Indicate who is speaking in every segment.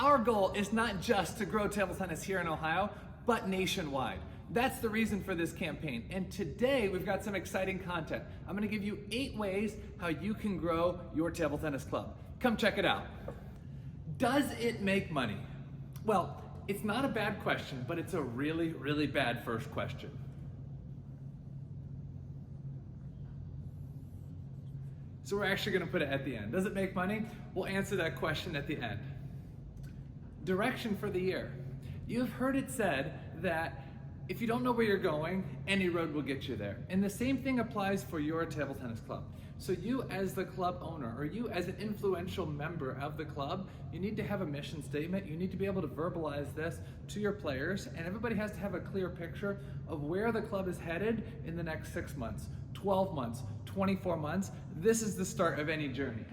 Speaker 1: Our goal is not just to grow table tennis here in Ohio, but nationwide. That's the reason for this campaign. And today we've got some exciting content. I'm gonna give you 8 ways how you can grow your table tennis club. Come check it out. Does it make money? Well, it's not a bad question, but it's a really, really bad first question. So we're actually gonna put it at the end. Does it make money? We'll answer that question at the end. Direction for the year. You've heard it said that if you don't know where you're going, any road will get you there. And the same thing applies for your table tennis club. So you as the club owner, or you as an influential member of the club, you need to have a mission statement. You need to be able to verbalize this to your players, and everybody has to have a clear picture of where the club is headed in the next 6 months, 12 months, 24 months. This is the start of any journey.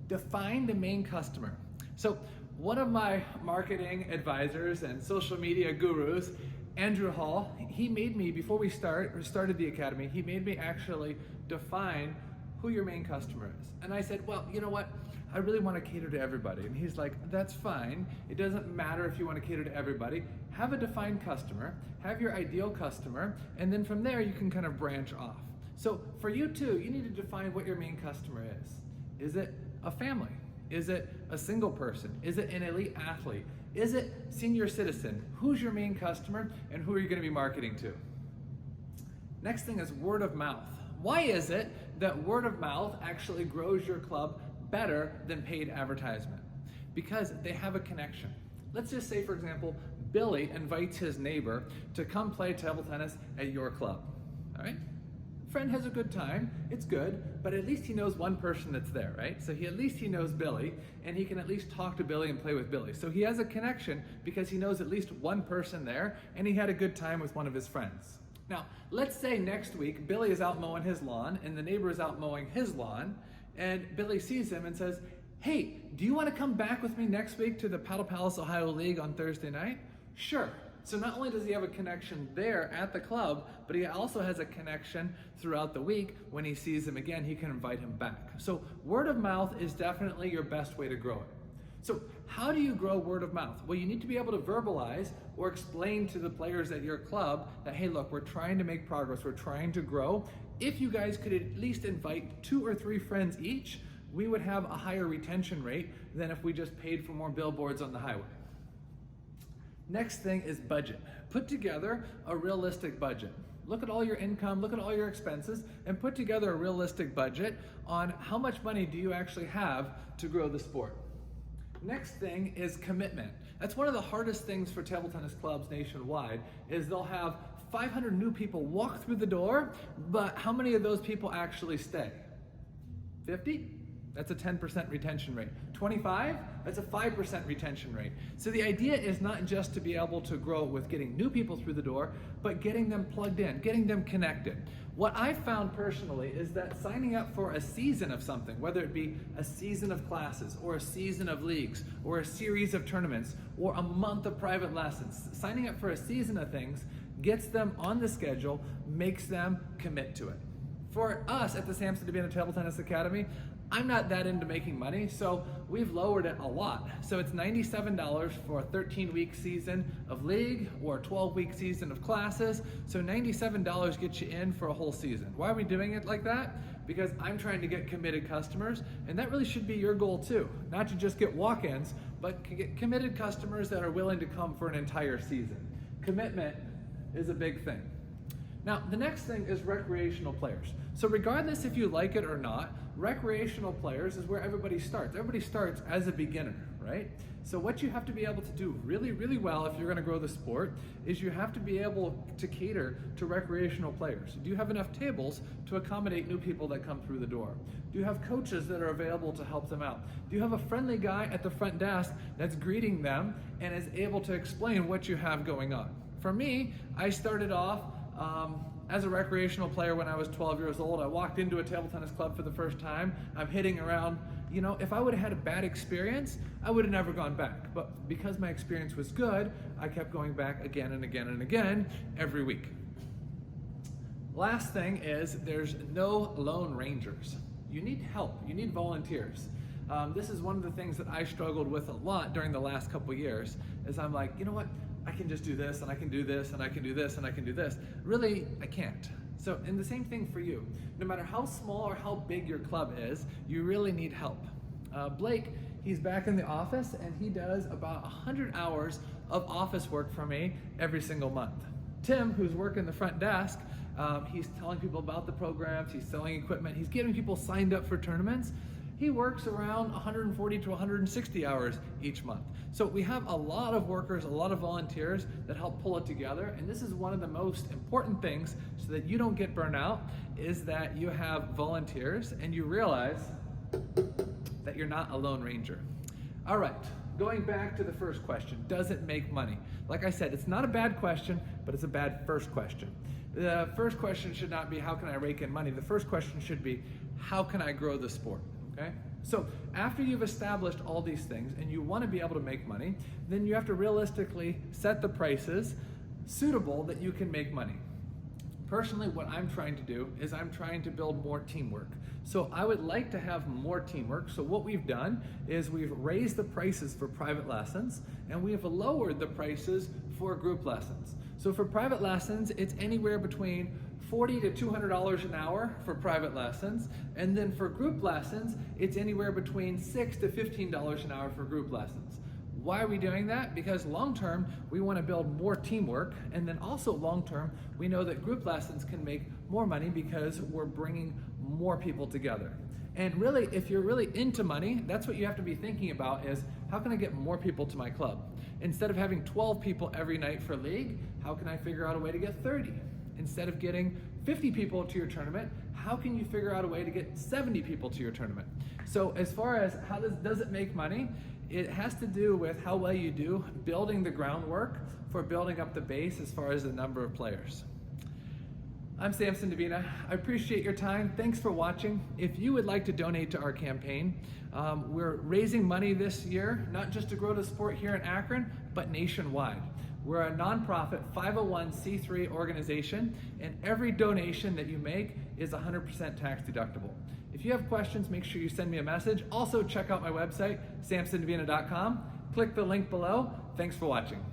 Speaker 1: Define the main customer. So one of my marketing advisors and social media gurus, Andrew Hall, he made me, before we started the academy, he made me actually define who your main customer is. And I said, well, you know what? I really want to cater to everybody. And he's like, that's fine. It doesn't matter if you want to cater to everybody. Have a defined customer, have your ideal customer, and then from there you can kind of branch off. So for you too, you need to define what your main customer is. Is it a family? Is it a single person? Is it an elite athlete? Is it senior citizen? Who's your main customer and who are you going to be marketing to? Next thing is word of mouth. Why is it that word of mouth actually grows your club better than paid advertisement? Because they have a connection. Let's just say, for example, Billy invites his neighbor to come play table tennis at your club. All right? Friend has a good time, it's good, but at least he knows one person that's there, right? So at least he knows Billy, and he can at least talk to Billy and play with Billy. So he has a connection because he knows at least one person there, and he had a good time with one of his friends. Now, let's say next week, Billy is out mowing his lawn, and the neighbor is out mowing his lawn, and Billy sees him and says, hey, do you want to come back with me next week to the Paddle Palace Ohio League on Thursday night? Sure. So not only does he have a connection there at the club, but he also has a connection throughout the week. When he sees him again, he can invite him back. So word of mouth is definitely your best way to grow it. So how do you grow word of mouth? Well, you need to be able to verbalize or explain to the players at your club that, hey, look, we're trying to make progress, we're trying to grow. If you guys could at least invite 2 or 3 friends each, we would have a higher retention rate than if we just paid for more billboards on the highway. Next thing is budget. Put together a realistic budget. Look at all your income, look at all your expenses, and put together a realistic budget on how much money do you actually have to grow the sport. Next thing is commitment. That's one of the hardest things for table tennis clubs nationwide, is they'll have 500 new people walk through the door, but how many of those people actually stay? 50? That's a 10% retention rate. 25? That's a 5% retention rate. So the idea is not just to be able to grow with getting new people through the door, but getting them plugged in, getting them connected. What I've found personally is that signing up for a season of something, whether it be a season of classes or a season of leagues or a series of tournaments or a month of private lessons, signing up for a season of things gets them on the schedule, makes them commit to it. For us at the Samson Dubina Table Tennis Academy, I'm not that into making money, so we've lowered it a lot. So it's $97 for a 13-week season of league or a 12-week season of classes. So $97 gets you in for a whole season. Why are we doing it like that? Because I'm trying to get committed customers, and that really should be your goal too. Not to just get walk-ins, but to get committed customers that are willing to come for an entire season. Commitment is a big thing. Now, the next thing is recreational players. So regardless if you like it or not, recreational players is where everybody starts. Everybody starts as a beginner, right? So what you have to be able to do really, really well if you're gonna grow the sport is you have to be able to cater to recreational players. Do you have enough tables to accommodate new people that come through the door? Do you have coaches that are available to help them out? Do you have a friendly guy at the front desk that's greeting them and is able to explain what you have going on? For me, I started off as a recreational player when I was 12 years old. I walked into a table tennis club for the first time. I'm hitting around, if I would have had a bad experience, I would have never gone back. But because my experience was good, I kept going back again and again and again every week. Last thing is there's no lone rangers. You need help, you need volunteers. This is one of the things that I struggled with a lot during the last couple years, is I'm like, you know what, I can just do this, and I can do this, and I can do this, and I can do this. Really, I can't. So, and the same thing for you. No matter how small or how big your club is, you really need help. Blake, he's back in the office, and he does about 100 hours of office work for me every single month. Tim, who's working the front desk, he's telling people about the programs, he's selling equipment, he's getting people signed up for tournaments. He works around 140 to 160 hours each month. So we have a lot of workers, a lot of volunteers that help pull it together, and this is one of the most important things so that you don't get burned out, is that you have volunteers and you realize that you're not a lone ranger. All right, going back to the first question, does it make money? Like I said, it's not a bad question, but it's a bad first question. The first question should not be, how can I rake in money? The first question should be, how can I grow the sport? Okay? So after you've established all these things and you want to be able to make money, then you have to realistically set the prices suitable that you can make money. Personally, what I'm trying to do is I'm trying to build more teamwork. So I would like to have more teamwork. So what we've done is we've raised the prices for private lessons and we have lowered the prices for group lessons. So for private lessons, it's anywhere between $40 to $200 an hour for private lessons, and then for group lessons, it's anywhere between $6 to $15 an hour for group lessons. Why are we doing that? Because long term, we want to build more teamwork, and then also long term, we know that group lessons can make more money because we're bringing more people together. And really, if you're really into money, that's what you have to be thinking about, is how can I get more people to my club? Instead of having 12 people every night for league, how can I figure out a way to get 30? Instead of getting 50 people to your tournament, how can you figure out a way to get 70 people to your tournament? So as far as how does it make money, it has to do with how well you do building the groundwork for building up the base as far as the number of players. I'm Samson Dubina. I appreciate your time. Thanks for watching. If you would like to donate to our campaign, we're raising money this year, not just to grow the sport here in Akron, but nationwide. We're a nonprofit 501c3 organization, and every donation that you make is 100% tax deductible. If you have questions, make sure you send me a message. Also, check out my website, samsondubina.com. Click the link below. Thanks for watching.